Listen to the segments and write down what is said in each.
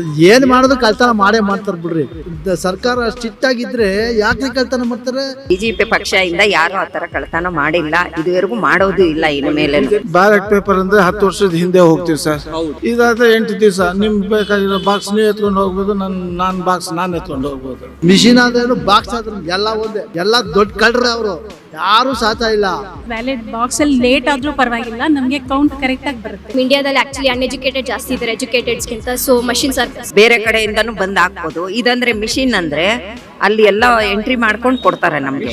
ಏನು ಮಾಡೋದು ಕಳ್ತನ ಮಾಡೇ ಮಾಡ್ತಾರೆ ಬಿಡ್ರಿ. ಸರ್ಕಾರ ಸ್ಟ್ರಿಕ್ಟ್ ಆಗಿದ್ರೆ ಯಾಕೆ ಕಳ್ತನ ಮಾಡ್ತಾರೆ? ಬಿಜೆಪಿ ಪಕ್ಷದಿಂದ ಯಾರು ಆತರ ಕಳ್ತನ ಮಾಡಿಲ್ಲ, ಇದುವರೆಗೂ ಮಾಡೋದು ಇಲ್ಲ. ಇನ್ನು ಮೇಲೆ ಬ್ಯಾಲೆಟ್ ಪೇಪರ್ ಅಂದ್ರೆ 10 ವರ್ಷದ ಹಿಂದೆ ಹೋಗ್ತೀವಿ ಸರ್. ಇದಾದ್ರೆ 8 ದಿವಸ ನಿಮ್ ಬೇಕಾಗಿರೋ ಬಾಕ್ಸ್ ನೀವು ಎತ್ಕೊಂಡು ಹೋಗ್ಬೋದು, ನಾನ್ ಬಾಕ್ಸ್ ನಾನು ಎತ್ಕೊಂಡು ಹೋಗ್ಬೋದು. ಮಿಷಿನ್ ಆದ್ರೂ ಬಾಕ್ಸ್ ಆದ್ರೂ ಎಲ್ಲ ಒಂದೇ, ಎಲ್ಲ ದೊಡ್ಡ ಕಳ್ರೆ ಅವರು ಯಾರು ಸಾಧ್ಯ ಇಲ್ಲ. ವ್ಯಾಲೆಟ್ ಬಾಕ್ಸ್ ಅಲ್ಲಿ ಲೇಟ್ ಆದ್ರೂ ಪರವಾಗಿಲ್ಲ, ನಮಗೆ ಕೌಂಟ್ ಕರೆಕ್ಟ್ ಆಗಿ ಬರುತ್ತೆ. ಇಂಡಿಯಾದಲ್ಲಿ ಆಕ್ಚುಲಿ ಅನ್ಎಜುಕೇಟೆಡ್ ಜಾಸ್ತಿ ಇದ್ದಾರೆ ಎಜುಕೇಟೆಡ್ಸ್ಗಿಂತ. ಸೊ ಮಷಿನ್ ಬೇರೆ ಕಡೆಯಿಂದನೂ ಬಂದ್ ಹಾಕ್ಬೋದು. ಇದಂದ್ರೆ ಮಿಷಿನ್ ಅಂದ್ರೆ ಅಲ್ಲಿ ಎಲ್ಲ ಎಂಟ್ರಿ ಮಾಡ್ಕೊಂಡು ಕೊಡ್ತಾರೆ ನಮ್ಗೆ.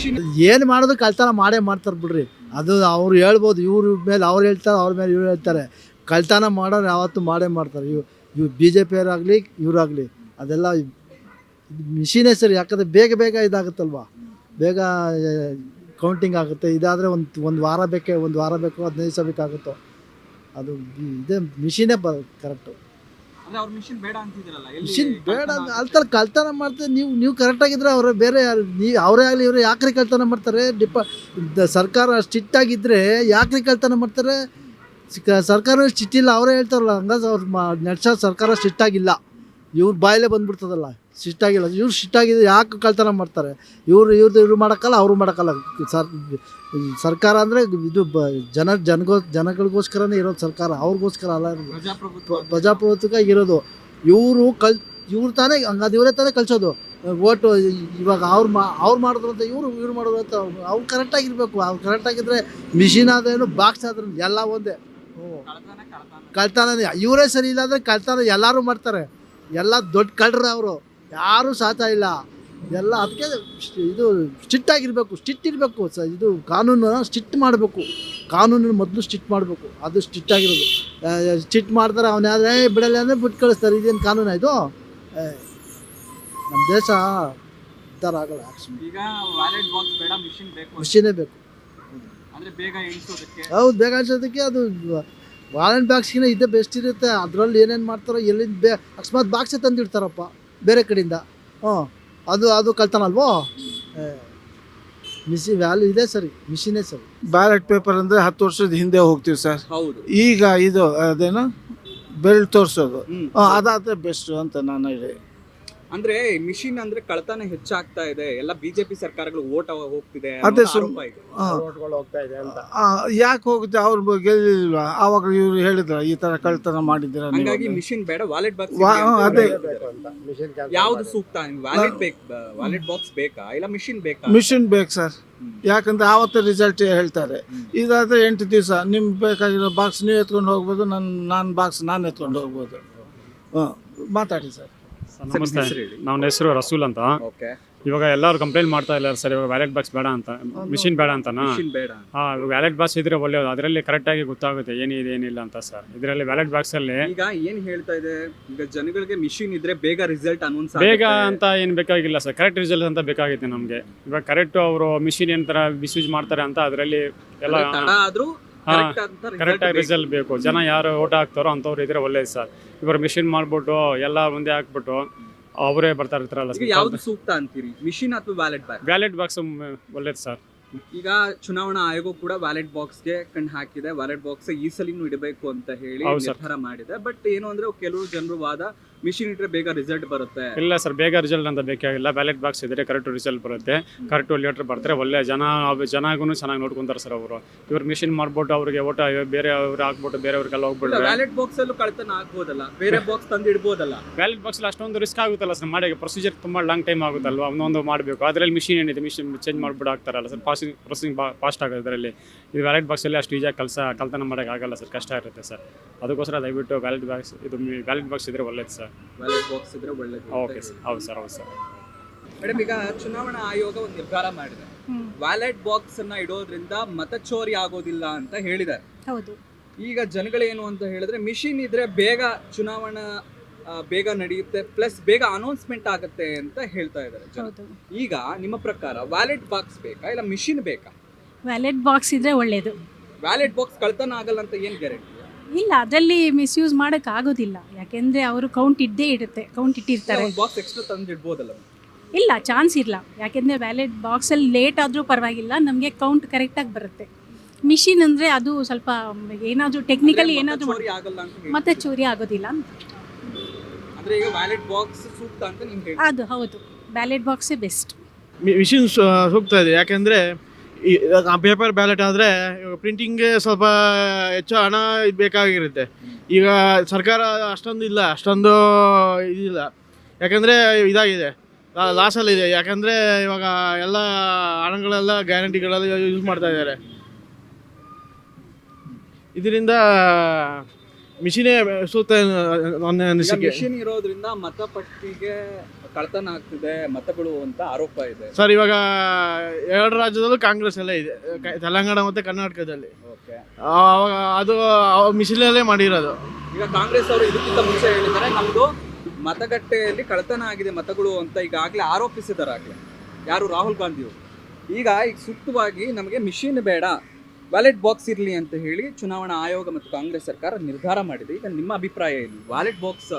ಏನು ಮಾಡೋದು ಕಳ್ತನ ಮಾಡೇ ಮಾಡ್ತಾರೆ ಬಿಡ್ರಿ. ಅದು ಅವ್ರು ಹೇಳ್ಬೋದು, ಇವ್ರ ಮೇಲೆ ಅವ್ರು ಹೇಳ್ತಾರೆ, ಅವ್ರ ಮೇಲೆ ಇವ್ರು ಹೇಳ್ತಾರೆ. ಕಳ್ತನ ಮಾಡೋರು ಯಾವತ್ತೂ ಮಾಡೇ ಮಾಡ್ತಾರೆ. ಇವು BJP ಅವರಾಗಲಿ ಇವರಾಗಲಿ ಅದೆಲ್ಲ ಮಿಷಿನೇ ಸರಿ. ಯಾಕಂದರೆ ಬೇಗ ಇದಾಗುತ್ತಲ್ವ, ಬೇಗ ಕೌಂಟಿಂಗ್ ಆಗುತ್ತೆ. ಇದಾದರೆ ಒಂದು ವಾರ ಬೇಕು, 15 ದಿವಸ ಬೇಕಾಗುತ್ತೋ. ಅದು ಇದೇ ಮಿಷಿನೇ ಕರೆಕ್ಟು. ಮಿಷಿನ್ ಬೇಡ ಅಲ್ಲಿ ಕಳ್ತನ ಮಾಡ್ತಾರೆ. ನೀವು ಕರೆಕ್ಟಾಗಿದ್ದರೆ ಅವರು ಬೇರೆ ಅವರೇ ಆಗಲಿ ಇವರೇ ಯಾಕ್ರಿ ಕಳ್ತನ ಮಾಡ್ತಾರೆ? ಸರ್ಕಾರ ಸ್ಟ್ರಿಕ್ಟ್ ಆಗಿದ್ದರೆ ಯಾಕ್ರಿ ಕಳ್ತನ ಮಾಡ್ತಾರೆ? ಸರ್ಕಾರ ಸ್ಟ್ರಿಕ್ಟ್ ಇಲ್ಲ, ಅವರೇ ಹೇಳ್ತಾರಲ್ಲ. ಹಂಗಾದ್ರೆ ಅವ್ರು ನಡೆಸೋ ಸರ್ಕಾರ ಸ್ಟ್ರಿಕ್ಟ್ ಆಗಿಲ್ಲ. ಇವ್ರ ಬಾಯಲ್ಲೇ ಬಂದ್ಬಿಡ್ತದಲ್ಲ, ಸ್ಟ್ರಿಕ್ಟ್ ಆಗಿಲ್ಲ. ಇವ್ರು ಸ್ಟ್ರಿಕ್ಟ್ ಆಗಿದ್ರೆ ಯಾಕೆ ಕಳ್ತನ ಮಾಡ್ತಾರೆ? ಇವ್ರು ಮಾಡೋಕ್ಕಲ್ಲ, ಅವರು ಮಾಡೋಕ್ಕಲ್ಲ. ಸರ್ಕಾರ ಅಂದರೆ ಇದು ಜನಗಳಿಗೋಸ್ಕರನೇ ಇರೋದು ಸರ್ಕಾರ, ಅವ್ರಿಗೋಸ್ಕರ ಅಲ್ಲ. ಪ್ರಜಾಪ್ರಭುತ್ವಕ್ಕೆ ಇರೋದು. ಇವ್ರು ತಾನೇ ಹಂಗಾದ್ರೆ ಇವರೇ ತಾನೇ ಕಳಿಸೋದು ಓಟು. ಇವಾಗ ಅವ್ರು ಮಾಡಿದ್ರು ಅಂತ ಇವ್ರು ಮಾಡೋದು ಅಂತ ಅವ್ರು ಕರೆಕ್ಟಾಗಿರ್ಬೇಕು. ಅವ್ರು ಕರೆಕ್ಟಾಗಿದ್ದರೆ ಮಿಷಿನ್ ಆದ್ರೇನು ಬಾಕ್ಸ್ ಆದ್ರೂ ಎಲ್ಲ ಒಂದೇ. ಕಳ್ತನ ಇವರೇ ಸರಿ ಇಲ್ಲ ಅಂದರೆ ಕಳ್ತನ ಎಲ್ಲರೂ ಮಾಡ್ತಾರೆ. ಎಲ್ಲ ದೊಡ್ಡ ಕಳ್ರೆ ಅವರು ಯಾರೂ ಸಾಧ್ಯ ಇಲ್ಲ. ಎಲ್ಲ ಅದಕ್ಕೆ ಇದು ಸ್ಟ್ರಿಕ್ಟ್ ಆಗಿರಬೇಕು, ಸ್ಟ್ರಿಕ್ಟ್ ಇರಬೇಕು. ಇದು ಕಾನೂನು ಸ್ಟ್ರಿಕ್ಟ್ ಮಾಡಬೇಕು. ಕಾನೂನನ್ನು ಮೊದಲು ಸ್ಟ್ರಿಕ್ಟ್ ಮಾಡಬೇಕು, ಅದು ಸ್ಟ್ರಿಕ್ಟ್ ಆಗಿರೋದು. ಸ್ಟ್ರಿಕ್ಟ್ ಮಾಡ್ತಾರೆ, ಅವನು ಯಾವ್ದೇ ಬಿಡಲ್ಲ ಅಂದರೆ ಬಿಟ್ಟು ಕಳಿಸ್ತಾರೆ. ಇದೇನು ಕಾನೂನು ಇದು? ನಮ್ಮ ದೇಶ ಉದ್ಧಾರ ಆಗಲ್ಲ. ಮಿಷಿನೇ ಬೇಕು. ಹೌದು, ಬೇಗ ಅನ್ಸೋದಕ್ಕೆ ಅದು ವಾಲೆಂಟ್ ಬಾಕ್ಸ್ಗಿನ ಇದೇ ಬೆಸ್ಟ್ ಇರುತ್ತೆ. ಅದರಲ್ಲಿ ಏನೇನು ಮಾಡ್ತಾರೋ ಎಲ್ಲಿಂದ ಅಕಸ್ಮಾತ್ ಬಾಕ್ಸೇ ತಂದಿಡ್ತಾರಪ್ಪ ಬೇರೆ ಕಡೆಯಿಂದ. ಅದು ಕಳ್ತನ ಅಲ್ವೋ? ವ್ಯಾಲ್ಯೂ ಇದೆ ಸರಿ, ಮಿಷಿನೇ ಸರಿ. ಬ್ಯಾಲೆಟ್ ಪೇಪರ್ ಅಂದ್ರೆ 10 ವರ್ಷದ ಹಿಂದೆ ಹೋಗ್ತೀವಿ ಸರ್. ಈಗ ಇದು ಅದೇನು ಬೆರಳು ತೋರಿಸೋದು, ಅದಾದ್ರೆ ಬೆಸ್ಟ್ ಅಂತ ನಾನು ಹೇಳಿ. ಅಂದ್ರೆ ಮಿಷಿನ್ ಅಂದ್ರೆ ಕಳ್ತನ ಹೆಚ್ಚಾಗ್ತಾ ಇದೆ, ಎಲ್ಲ ಬಿಜೆಪಿ ಸರ್ಕಾರಗಳು ಓಟ್ ಹೋಗ್ತಿದೆ, ಅದೇ ಹೋಗ್ತಾ ಇದೆ ಅಂತ. ಯಾಕೆ ಹೋಗುತ್ತೆ? ಅವ್ರು ಗೆಲ್ಲಿಲ್ವಾ? ಆವಾಗ ಇವ್ರು ಹೇಳಿದ್ರ ಈ ತರ ಕಳ್ತನ ಮಾಡಿದ್ದೀರ, ಹಂಗಾಗಿ ಮಿಷಿನ್ ಬೇಡ, ವಾಲೆಟ್ ಬಾಕ್ಸ್. ಅದೇ ಯಾವ್ದು ಸೂಕ್ತ? ವಾಲೆಟ್ ಬಾಕ್ಸ್ ಬೇಕಾ ಇಲ್ಲ ಮಿಷಿನ್ ಬೇಕಾ? ಮಿಷಿನ್ ಬೇಕು ಸರ್. ಯಾಕಂದ್ರೆ ಆವತ್ತೇ ರಿಸಲ್ಟ್ ಹೇಳ್ತಾರೆ. ಇದಾದ್ರೆ 8 ದಿವಸ ನಿಮ್ ಬೇಕಾಗಿರೋ ಬಾಕ್ಸ್ ನೀವು ಎತ್ಕೊಂಡು ಹೋಗ್ಬೋದು, ನಾನು ಬಾಕ್ಸ್ ನಾನು ಎತ್ಕೊಂಡು ಹೋಗ್ಬೋದು. ಮಾತಾಡಿ ಸರ್. ನಮಸ್ತೆ, ನನ್ನ ಹೆಸರು ರಸೂಲ್ ಅಂತ. ಇವಾಗ ಎಲ್ಲರೂ ಕಂಪ್ಲೇಂಟ್ ಮಾಡ್ತಾ ಇಲ್ಲ ಸರ್, ಇವಾಗ ವ್ಯಾಲೆಟ್ ಬಾಕ್ಸ್ ಬೇಡ ಅಂತ, ಮಿಷಿನ್ ಬೇಡ ಅಂತನಾ? ವ್ಯಾಲೆಟ್ ಬಾಕ್ಸ್ ಇದ್ರೆ ಒಳ್ಳೆಯದು, ಅದರಲ್ಲಿ ಕರೆಕ್ಟಾಗಿ ಗೊತ್ತಾಗುತ್ತೆ ಏನಿದೆ ಏನಿಲ್ಲ ಅಂತ ಸರ್. ಇದರಲ್ಲಿ ವ್ಯಾಲೆಟ್ ಬಾಕ್ಸ್ ಅಲ್ಲಿ ಈಗ ಏನ್ ಹೇಳ್ತಾ ಇದೆ, ಈಗ ಜನಗಳಿಗೆ ಮಿಷಿನ್ ಇದ್ರೆ ಬೇಗ ರಿಸಲ್ಟ್ ಅನೌನ್ಸ್ ಬೇಗ ಅಂತ ಏನು ಬೇಕಾಗಿಲ್ಲ ಸರ್, ಕರೆಕ್ಟ್ ರಿಸಲ್ಟ್ ಅಂತ ಬೇಕಾಗುತ್ತೆ ನಮಗೆ. ಇವಾಗ ಕರೆಕ್ಟ್ ಅವರು ಮಿಷಿನ್ ಏನ್ ತರ ಮಿಸ್ಯೂಸ್ ಮಾಡ್ತಾರೆ ಅಂತ ಅದರಲ್ಲಿ ಎಲ್ಲ ಕರೆಕ್ಟಾಗಿ ರಿಸಲ್ಟ್ ಬೇಕು. ಜನ ಯಾರು ಓಟ್ ಹಾಕ್ತಾರೋ ಅಂಥವ್ರು ಇದ್ರೆ ಒಳ್ಳೇದು ಸರ್. ಇವರು ಮಿಷಿನ್ ಮಾಡ್ಬಿಟ್ಟು ಎಲ್ಲ ಮುಂದೆ ಹಾಕ್ಬಿಟ್ಟು ಅವರೇ ಬರ್ತಾ ಇರ್ತಾರಲ್ಲ. ಯಾವ್ದು ಸೂಕ್ತ ಅಂತೀರಿ, ಮಿಷಿನ್ ಅಥವಾ ವ್ಯಾಲೆಟ್ ಬಾಕ್ಸ್? ವ್ಯಾಲೆಟ್ ಬಾಕ್ಸ್ ಒಳ್ಳೇದು ಸರ್. ಈಗ ಚುನಾವಣಾ ಆಯೋಗ ಕೂಡ ವ್ಯಾಲೆಟ್ ಬಾಕ್ಸ್ಗೆ ಕಣ್ಣು ಹಾಕಿದೆ. ವ್ಯಾಲೆಟ್ ಬಾಕ್ಸ್ ಈ ಸಲಿನೂ ಇಡಬೇಕು ಅಂತ ಹೇಳಿ ನಿರ್ಧಾರ ಮಾಡಿದೆ. ಬಟ್ ಏನು ಅಂದ್ರೆ ಕೆಲವು ಜನರು ವಾದ, ಮಿಷಿನ್ ಇಟ್ಟರೆ ಬೇಗ ರಿಸಲ್ಟ್ ಬರುತ್ತೆ. ಇಲ್ಲ ಸರ್, ಬೇಗ ರಿಸಲ್ಟ್ ಅಂತ ಬೇಕಾಗಿಲ್ಲ. ವ್ಯಾಲೆಟ್ ಬಾಕ್ಸ್ ಇದ್ರೆ ಕರೆಕ್ಟ್ ರಿಸಲ್ಟ್ ಬರುತ್ತೆ, ಕರೆಕ್ಟ್ ಲೀಟರ್ ಬರ್ತಾರೆ, ಒಳ್ಳೆ ಜನಗೂ ಚೆನ್ನಾಗಿ ನೋಡ್ಕೊಂತಾರೆ ಸರ್ ಅವರು. ಇವ್ರು ಮಿಷಿನ್ ಮಾಡ್ಬಿಟ್ಟು ಅವ್ರಿಗೆ ಓಟ ಬೇರೆ ಅವ್ರು ಹಾಕ್ಬಿಟ್ಟು ಬೇರೆಯವ್ರಿಗೆಲ್ಲ ಹೋಗ್ಬಿಟ್ಟು ವ್ಯಾಲೆಟ್ ಬಾಕ್ಸ್ ಅಲ್ಲೂ ಕಳ್ತನ ಆಗ್ಬೋದಲ್ಲ, ಬೇರೆ ಬಾಕ್ಸ್ ತಂದು ಇಡ್ಬೋದಲ್ಲ. ವ್ಯಾಲೆಟ್ ಬಾಕ್ಸ್ ಅಷ್ಟೊಂದು ರಿಸ್ಕ್ ಆಗುತ್ತಲ್ಲ ಸರ್, ಮಾಡಿ ಪ್ರೊಸೀಜರ್ ತುಂಬಾ ಲಾಂಗ್ ಟೈಮ್ ಆಗುತ್ತಲ್ವಾ, ಒಂದೊಂದು ಮಾಡಬೇಕು. ಅದರಲ್ಲಿ ಮಿಷಿನ್ ಏನಿದೆ, ಮಿಷಿನ್ ಚೇಂಜ್ ಮಾಡ್ಬಿಟ್ಟು ಹಾಕ್ತಾರಲ್ಲ ಸರ್, ಪ್ರೊಸೆಸಿಂಗ್ ಫಾಸ್ಟ್ ಆಗುತ್ತೆ ಇದರಲ್ಲಿ. ಇದು ವ್ಯಾಲೆಟ್ ಬಾಕ್ಸಲ್ಲಿ ಅಷ್ಟು ಈಜಾಗಿ ಕಳ್ತನ ಮಾಡೋಕ್ಕಾಗಲ್ಲ ಸರ್, ಕಷ್ಟ ಇರುತ್ತೆ ಸರ್. ಅದಕ್ಕೋಸ್ಕರ ದಯವಿಟ್ಟು ವ್ಯಾಲೆಟ್ ಬಾಕ್ಸ್ ಇದ್ರೆ ಒಳ್ಳೇದು ಸರ್. ವ್ಯಾಲೆಟ್ ಬಾಕ್ಸ್ ಇದ್ರೆ ಒಳ್ಳೇದು. ಓಕೆ ಸರ್, ಹೌದು ಸರ್, ಹೌದು ಸರ್. ಮೇಡಮ್, ಈಗ ಚುನಾವಣಾ ಆಯೋಗ ಒಂದು ನಿರ್ಧಾರ ಮಾಡಿದೆ, ವ್ಯಾಲೆಟ್ ಬಾಕ್ಸ್ ಅನ್ನ ಇಡೋದ್ರಿಂದ ಮತಚೋರಿ ಆಗೋದಿಲ್ಲ ಅಂತ ಹೇಳಿದ್ದಾರೆ. ಹೌದು. ಈಗ ಜನಗಳೇನು ಅಂತ ಹೇಳಿದ್ರೆ, ಮಿಷಿನ್ ಇದ್ರೆ ಬೇಗ ಚುನಾವಣಾ ಬೇಗ ನಡೆಯುತ್ತೆ, ಪ್ಲಸ್ ಬೇಗ ಅನೌನ್ಸ್ಮೆಂಟ್ ಆಗುತ್ತೆ ಅಂತ ಹೇಳ್ತಾ ಇದ್ದಾರೆ. ಈಗ ನಿಮ್ಮ ಪ್ರಕಾರ ವ್ಯಾಲೆಟ್ ಬಾಕ್ಸ್ ಬೇಕಾ ಇಲ್ಲ ಮಿಷಿನ್ ಬೇಕಾ? ವ್ಯಾಲೆಟ್ ಬಾಕ್ಸ್ ಇದ್ರೆ ಒಳ್ಳೇದು. ವ್ಯಾಲೆಟ್ ಬಾಕ್ಸ್ ಕಳ್ತನ ಆಗಲ್ಲ ಅಂತ ಏನ್ ಗ್ಯಾರಂಟಿ? ಇಲ್ಲ, ಅದರಲ್ಲಿ ಮಿಸ್ಯೂಸ್ ಮಾಡಕ್ ಆಗೋದಿಲ್ಲ. ಯಾಕೆಂದ್ರೆ ಅವರು ಕೌಂಟ್ ಇಟ್ಟಿರ್ತಾರೆ. ಬಾಕ್ಸ್ ಎಕ್ಸ್ಟ್ರಾ ತಂದು ಇಡ್ಬೋದಲ್ಲ? ಇಲ್ಲ, ಚಾನ್ಸ್ ಇಲ್ಲ. ಯಾಕೆಂದ್ರೆ ವ್ಯಾಲೆಟ್ ಬಾಕ್ಸಲ್ಲಿ ಲೇಟ್ ಆದ್ರೂ ಪರವಾಗಿಲ್ಲ, ನಮಗೆ ಕೌಂಟ್ ಕರೆಕ್ಟಾಗಿ ಬರುತ್ತೆ. ಮಿಷಿನ್ ಅಂದರೆ ಅದು ಸ್ವಲ್ಪ ಏನಾದರೂ ಟೆಕ್ನಿಕಲಿ ಏನಾದರೂ ಮತ್ತೆ ಚೋರಿ ಆಗೋದಿಲ್ಲ ಅಂತ. ಅಂದ್ರೆ ಈಗ ವ್ಯಾಲೆಟ್ ಬಾಕ್ಸ್ ಸೂಕ್ತ ಅಂತ ನಿಮ್ಗೆ ಹೇಳಿ. ಅದು ಹೌದು, ಬ್ಯಾಲೆಟ್ ಬಾಕ್ಸೇ ಬೆಸ್ಟ್. ಮಿಷಿನ್ ಸೂಕ್ತ ಇದೆ. ಯಾಕೆಂದರೆ ಪೇಪರ್ ಬ್ಯಾಲೆಟ್ ಆದರೆ ಪ್ರಿಂಟಿಂಗ್ಗೆ ಸ್ವಲ್ಪ ಹೆಚ್ಚು ಹಣ ಬೇಕಾಗಿರುತ್ತೆ. ಈಗ ಸರ್ಕಾರ ಅಷ್ಟೊಂದು ಇದಿಲ್ಲ. ಯಾಕೆಂದರೆ ಇದಾಗಿದೆ, ಲಾಸಲ್ಲಿದೆ. ಯಾಕೆಂದರೆ ಇವಾಗ ಎಲ್ಲ ಹಣಗಳೆಲ್ಲ ಗ್ಯಾರಂಟಿಗಳೆಲ್ಲ ಯೂಸ್ ಮಾಡ್ತಾ ಇದ್ದಾರೆ. ಇದರಿಂದ ಮಿಷಿನೇ ಸೂಕ್ತ ನನ್ನ ಅನಿಸಿಕೆ. ಮಿಷಿನ್ ಇರೋದ್ರಿಂದ ಮತಪಟ್ಟಿಗೆ ಕಳ್ತನ ಆಗ್ತಿದೆ ಮತಗಳು ಅಂತ ಆರೋಪ ಇದೆ. ಸರ್, ಇವಾಗ 2 ರಾಜ್ಯದಲ್ಲೂ ಕಾಂಗ್ರೆಸ್ ಎಲ್ಲ ಇದೆ, ತೆಲಂಗಾಣ ಮತ್ತು ಕರ್ನಾಟಕದಲ್ಲಿ. ಓಕೆ, ಅದು ಮಿಷಿನಲ್ಲೇ ಮಾಡಿರೋದು. ಈಗ ಕಾಂಗ್ರೆಸ್ ಅವರು ಇದಕ್ಕಿಂತ ಮುಂಚೆ ಹೇಳಿದ್ದಾರೆ ನಮ್ದು ಮತಗಟ್ಟೆಯಲ್ಲಿ ಕಳ್ತನ ಆಗಿದೆ ಮತಗಳು ಅಂತ ಈಗಾಗಲೇ ಆರೋಪಿಸಿದಾರಾಗಲೇ ಯಾರು, ರಾಹುಲ್ ಗಾಂಧಿ ಅವರು. ಈಗ ಸೂಕ್ತವಾಗಿ ನಮಗೆ ಮಿಷಿನ್ ಬೇಡ, ವ್ಯಾಲೆಟ್ ಬಾಕ್ಸ್ ಇರಲಿ ಅಂತ ಹೇಳಿ ಚುನಾವಣಾ ಆಯೋಗ ಮತ್ತು ಕಾಂಗ್ರೆಸ್ ಸರ್ಕಾರ ನಿರ್ಧಾರ ಮಾಡಿದೆ. ಈಗ ನಿಮ್ಮ ಅಭಿಪ್ರಾಯ ಏನು, ವ್ಯಾಲೆಟ್ ಬಾಕ್ಸ್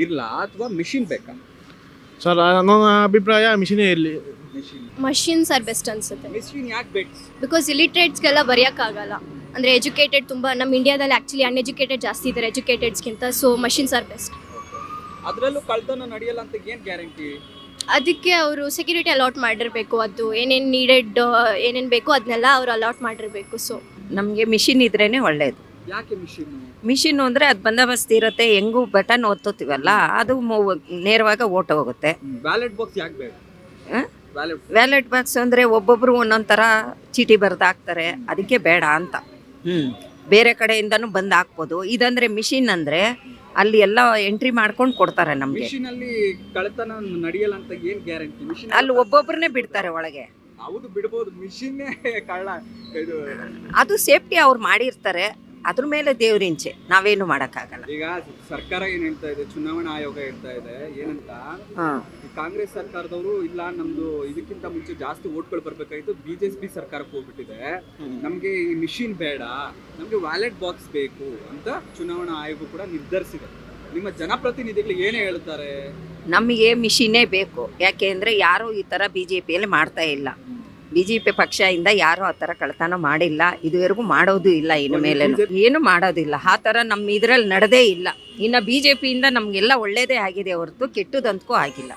ಇರಲ್ಲ ಅಥವಾ ಮಿಷಿನ್ ಬೇಕಾ? ಸರ್, ನನ್ನ ಅಭಿಪ್ರಾಯ ಮಿಷಿನೇ ಇರಲಿ. ಮಷಿನ್ಸ್ ಆರ್ ಬೆಸ್ಟ್ ಅನ್ಸುತ್ತೆ. ಮಿಷಿನ್ ಯಾಕೆ ಬೇಕು? ಬಿಕಾಸ್ ಇಲಿಟ್ರೇಟ್ಸ್ಗೆಲ್ಲ ಬರೆಯೋಕ್ಕಾಗಲ್ಲ. ಅಂದರೆ ಎಜುಕೇಟೆಡ್ ತುಂಬ ನಮ್ಮ ಇಂಡಿಯಾದಲ್ಲಿ ಆ್ಯಕ್ಚುಲಿ ಅನ್ಎಜುಕೇಟೆಡ್ ಜಾಸ್ತಿ ಇದ್ದಾರೆ ಎಜುಕೇಟೆಡ್ಸ್ಗಿಂತ. So machines are best. ಅದರಲ್ಲೂ ಕಳ್ತನ ನಡೆಯಲ್ಲ ಅಂತ ಏನು ಗ್ಯಾರಂಟಿ? ಅದಕ್ಕೆ ಅವರು ಸೆಕ್ಯೂರಿಟಿ ಅಲಾಟ್ ಮಾಡಿರಬೇಕು. ಅದು ಏನೇನು ನೀಡೆಡ್ ಏನೇನು ಬೇಕೋ ಅದನ್ನೆಲ್ಲ ಅವರು ಅಲಾಟ್ ಮಾಡಿರಬೇಕು. ಸೊ ನಮಗೆ ಮಿಷಿನ್ ಇದ್ರೇನೆ ಒಳ್ಳೇದು. ಯಾಕೆ ಮಿಷಿನ್? ಮಿಷಿನ್ ಅಂದರೆ ಅದು ಬಂದೋಬಸ್ತ್ ಇರುತ್ತೆ, ಹೆಂಗೂ ಬಟನ್ ಒತ್ತುತ್ತೀವಲ್ಲ ಅದು ನೇರವಾಗಿ ಓಟ ಹೋಗುತ್ತೆ. ವ್ಯಾಲೆಟ್ ಬಾಕ್ಸ್ ಯಾಕೆ ಬೇಕು? ವ್ಯಾಲೆಟ್ ಬಾಕ್ಸ್ ಅಂದರೆ ಒಬ್ಬೊಬ್ರು ಒಂದೊಂದು ಥರ ಚೀಟಿ ಬರೆದು ಹಾಕ್ತಾರೆ, ಅದಕ್ಕೆ ಬೇಡ ಅಂತ. ಬೇರೆ ಕಡೆಯಿಂದನೂ ಬಂದು ಹಾಕ್ಬೋದು. ಇದಂದರೆ ಮಿಷಿನ್ ಅಂದರೆ ಅಲ್ಲಿ ಎಲ್ಲ ಎಂಟ್ರಿ ಮಾಡ್ಕೊಂಡು ಕೊಡ್ತಾರೆ ನಮಗೆ. ಮಿಷಿನ್ ಅಲ್ಲಿ ಕಳ್ತನ ನಡೆಯಲ್ಲ ಅಂತ ಏನು ಗ್ಯಾರಂಟಿ? ಮಿಷಿನ್ ಅಲ್ಲಿ ಒಬ್ಬೊಬ್ಬರನ್ನೇ ಬಿಡ್ತಾರೆ ಒಳಗೆ. ಹೌದು, ಬಿಡ್ಬೋದು. ಮಿಷಿನ್ನೇ ಕಳ್ಳ ಇದು. ಅದು ಸೇಫ್ಟಿ ಅವ್ರು ಮಾಡಿರ್ತಾರೆ, ಅದ್ರ ಮೇಲೆ ದೇವ್ರಿಂಚೆ, ನಾವೇನು ಮಾಡೋಕ್ಕಾಗಲ್ಲ. ಈಗ ಸರ್ಕಾರ ಏನ್ ಹೇಳ್ತಾ ಇದೆ, ಚುನಾವಣಾ ಆಯೋಗ ಹೇಳ್ತಾ ಇದೆ ಏನಂತ, ಈ ಕಾಂಗ್ರೆಸ್ ಸರ್ಕಾರದವರು ಇಲ್ಲ ನಮ್ದು ಇದಕ್ಕಿಂತ ಮುಂಚೆ ಜಾಸ್ತಿ ಓಟ್ಗಳು ಬರ್ಬೇಕಾಯ್ತು, ಬಿಜೆಪಿ ಸರ್ಕಾರಕ್ಕೆ ಹೋಗ್ಬಿಟ್ಟಿದೆ, ನಮ್ಗೆ ಈ ಮಿಷಿನ್ ಬೇಡ, ನಮ್ಗೆ ವ್ಯಾಲೆಟ್ ಬಾಕ್ಸ್ ಬೇಕು ಅಂತ ಚುನಾವಣಾ ಆಯೋಗ ಕೂಡ ನಿರ್ಧರಿಸಿದೆ. ನಿಮ್ಮ ಜನಪ್ರತಿನಿಧಿಗಳು ಏನೇ ಹೇಳ್ತಾರೆ? ನಮಗೆ ಮಿಷಿನೇ ಬೇಕು. ಯಾಕೆ ಅಂದರೆ ಯಾರೂ ಈ ಥರ BJPಯಲ್ಲಿ ಮಾಡ್ತಾ ಇಲ್ಲ. BJP ಪಕ್ಷದಿಂದ ಯಾರೂ ಆ ಥರ ಕಳ್ತನ ಮಾಡಿಲ್ಲ, ಇದುವರೆಗೂ ಮಾಡೋದು ಇಲ್ಲ, ಇನ್ನು ಮೇಲೆ ಏನು ಮಾಡೋದಿಲ್ಲ. ಆ ಥರ ನಮ್ಮ ಇದರಲ್ಲಿ ನಡೆದೇ ಇಲ್ಲ. ಇನ್ನು BJPಯಿಂದ ನಮಗೆಲ್ಲ ಒಳ್ಳೇದೇ ಆಗಿದೆ ಹೊರತು ಕೆಟ್ಟದಂತೂ ಆಗಿಲ್ಲ.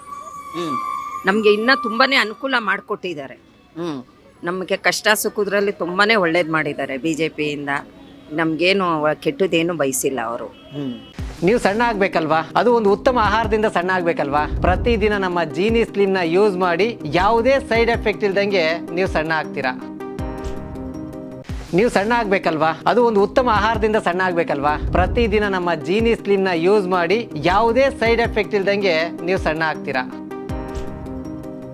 ನಮಗೆ ಇನ್ನೂ ತುಂಬಾ ಅನುಕೂಲ ಮಾಡಿಕೊಟ್ಟಿದ್ದಾರೆ. ನಮಗೆ ಕಷ್ಟ ಸುಖದ್ರಲ್ಲಿ ತುಂಬಾ ಒಳ್ಳೇದು ಮಾಡಿದ್ದಾರೆ BJPಯಿಂದ. ನಮಗೇನು ಕೆಟ್ಟದೇನು ಬಯಸಿಲ್ಲ ಅವರು. ನೀವು ಸಣ್ಣ ಆಗ್ಬೇಕಲ್ವಾ? ಅದು ಒಂದು ಉತ್ತಮ ಆಹಾರದಿಂದ ಸಣ್ಣ ಆಗ್ಬೇಕಲ್ವಾ? ಪ್ರತಿದಿನ ನಮ್ಮ ಜೀನಿ ಸ್ಲಿಮ್ನ ಯೂಸ್ ಮಾಡಿ ಯಾವುದೇ ಸೈಡ್ ಎಫೆಕ್ಟ್ ಇಲ್ದಂಗೆ ನೀವು ಸಣ್ಣ ಆಗ್ತೀರಾ. ನೀವು ಸಣ್ಣ ಆಗ್ಬೇಕಲ್ವಾ? ಅದು ಒಂದು ಉತ್ತಮ ಆಹಾರದಿಂದ ಸಣ್ಣ ಆಗ್ಬೇಕಲ್ವಾ? ಪ್ರತಿದಿನ ನಮ್ಮ ಜೀನಿ ಸ್ಲಿಮ್ನ ಯೂಸ್ ಮಾಡಿ ಯಾವುದೇ ಸೈಡ್ ಎಫೆಕ್ಟ್ ಇಲ್ದಂಗೆ ನೀವು ಸಣ್ಣ ಆಗ್ತೀರಾ.